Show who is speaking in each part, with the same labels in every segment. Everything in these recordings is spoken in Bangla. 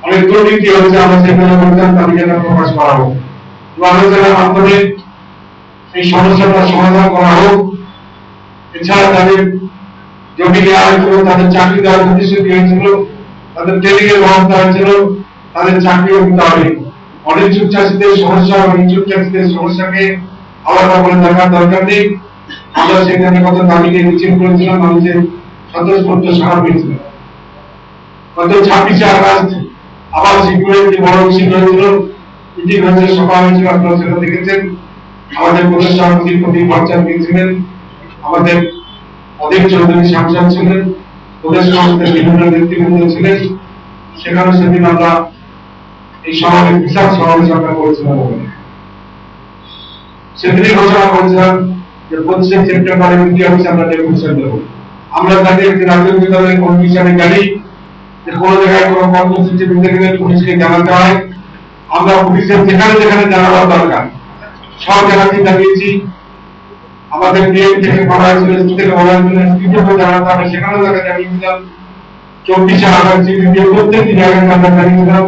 Speaker 1: অনেক দুর্নীতি হচ্ছে, আমরা সেখানে বলতাম তালিকাটা প্রকাশ করা হোক, আমরা চাইলাম আপনাদের এই সমস্যাটা সমাধান করা হোক। এছাড়া তাদের জমি দেওয়া হয়েছিল, তাদের চাকরি দেওয়ার প্রতিশ্রুতি হয়েছিল, তাদের ট্রেনিং এর ব্যবস্থা হয়েছিল, তাদের চাকরিও দিতে হবে। অনিচ্ছুক চাষীদের সমস্যা, অনিচ্ছুক চাষীদের সমস্যাকে আলাদা করে দেখার দরকার নেই। আমরা সেখানে কত দাবিকে মিছিল করেছিলাম, মানুষের স্বতঃস্ফূর্ত সাড়া পেয়েছিল। গত 26শে আগস্ট আবার সিকিউরিটি একটি বড় মিছিল হয়েছিল, মিটিং হয়েছে, সভা হয়েছিল, আপনারা সেটা দেখেছেন। আমাদের প্রদেশ সভাপতি প্রদীপ ভট্টাচার্য ছিলেন, আমাদের অধিক চৌধুরী সাংসদ ছিলেন, প্রদেশ কংগ্রেসের বিভিন্ন নেতৃবৃন্দ ছিলেন। সেখানে সেদিন আমরা এই সমাবেশ, বিশাল সমাবেশ আমরা করেছিলাম। সেদিনই ঘোষণা করেছিলাম যে 25শে সেপ্টেম্বরে মিডিয়া অফিসে আমরা ডেপুটেশন দেবো। আমরা তাদের একটি রাজনৈতিক দলের কর্মী হিসাবে জানি যে কোনো জায়গায় কোনো কর্মসূচি দিতে গেলে পুলিশকে জানাতে হয়। আমরা পুলিশের যেখানে যেখানে জানাবার দরকার সব জায়গাতেই জানিয়েছি। আমাদের ডিএম থেকে বলা হয়েছিল, থেকে বলা হয়েছিল স্পিডে জানাতে হবে, সেখানেও তাকে জানিয়েছিলাম। 24শে আগস্ট দিয়ে প্রত্যেকটি জায়গায় আমরা জানিয়েছিলাম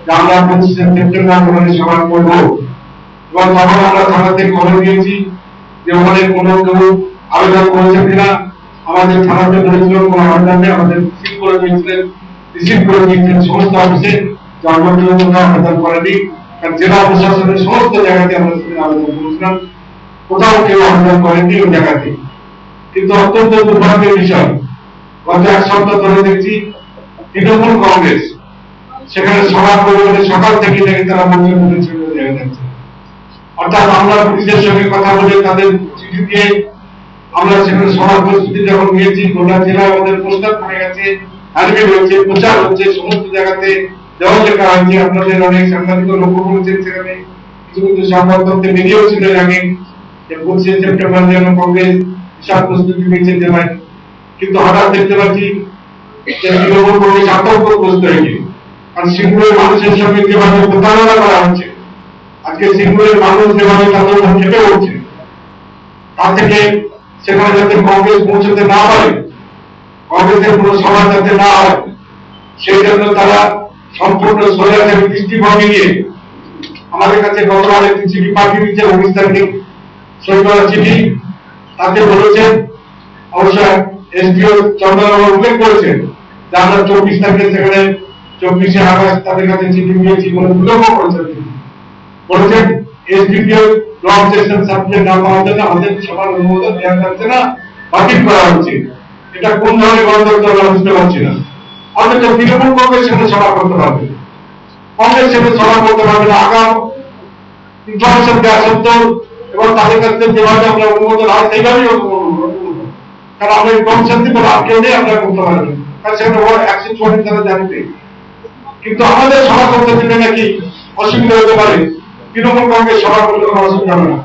Speaker 1: যে আমরা 25শে সেপ্টেম্বর ওখানে সভা করবো। এবং তখন আমরা থানা থেকে খবর দিয়েছি যে ওখানে কোনো কেউ আবেদন করেছে কিনা। আমাদের থানাতে বলেছিল কোনো আবেদন নেই, আমাদের রিসিভ করে দিয়েছিলেন, সমস্ত অফিসে আবেদন করেনি। কারণ জেলা প্রশাসনের সমস্ত জায়গাতে আমরা আবেদন করেছিলাম, কোথাও কেউ আবেদন করেনি ওই জায়গাতে। কিন্তু অত্যন্ত দুর্ভাগ্যের বিষয়, গত এক সপ্তাহ ধরে দেখছি তৃণমূল কংগ্রেস সেখানে সভা করবে, সকাল থেকে দেখে তারা মঞ্চে ছেড়ে দেওয়া যাচ্ছে। অর্থাৎ আমরা পুলিশের সঙ্গে কথা বলে তাদের চিঠি দিয়ে আমরা সেখানে সভার প্রস্তুতি যখন নিয়েছি, গোটা জেলায় আমাদের পোস্টার পড়ে গেছে, হ্যান্ডবিল হচ্ছে, প্রচার হচ্ছে, সমস্ত জায়গাতে দেওয়া লেখা হয়েছে। আপনাদের অনেক সাংবাদিক লক্ষ্য করেছেন, সেখানে কিছু কিছু সংবাদপত্রে বেরিয়েও ছিলেন আগে যে 25শে সেপ্টেম্বর যেন কংগ্রেস বিশাল প্রস্তুতি নিয়েছে জেলায়। কিন্তু হঠাৎ দেখতে পাচ্ছি যে তৃণমূল কংগ্রেস আতঙ্কগ্রস্ত হয়েছে। কারণ সিঙ্গুরের মানুষের সঙ্গে যেভাবে প্রতারণা করা হচ্ছে, আজকে সিঙ্গুরের মানুষ যেভাবে তাদের খেপে উঠছে, তার থেকে সেখানে যাতে কংগ্রেস পৌঁছতে না পারে, কংগ্রেসের কোনো সভা যাতে না হয়, সেই জন্য তারা সম্পূর্ণ সোজাচারী দৃষ্টিভঙ্গি নিয়ে আমাদের কাছে গতকাল একটি চিঠি পাঠিয়ে দিচ্ছে, 19 তারিখে সই করা চিঠি। তাতে বলেছেন, অবশ্য এসডিও চন্দ্রবাবু উল্লেখ করেছেন যে আমরা 24 তারিখে সেখানে 24শে আগস্ট তাদের কাছে চিঠি দিয়েছি বলে উল্লেখ করেছেন। বলেছেন এসডিপিও ব্লক সেশন সাবজেক্ট না পাওয়ার জন্য আমাদের সবার অনুমোদন দেওয়া যাচ্ছে না, বাতিল করা হচ্ছে। এটা কোন ধরনের গণতন্ত্র আমরা বুঝতে পারছি না। অথচ তৃণমূল কংগ্রেস সেখানে সভা করতে পারবে, কংগ্রেস সেখানে সভা করতে পারবে না। আগাম ইনফরমেশন দেওয়া সত্ত্বেও এবং তাদের কাছে যেভাবে আমরা অনুমোদন হয় সেইভাবেই কারণ আমরা কম শান্তি করে আর কেউ নেই, আমরা করতে পারবেন, কারণ সেখানে অ্যাকশন ওয়ার্ড তারা জানবে। কিন্তু আমাদের সভা করতে দিলে নাকি অসুবিধা হতে পারে, তৃণমূল কংগ্রেস সভা করতে কোনো অসুবিধা হবে না।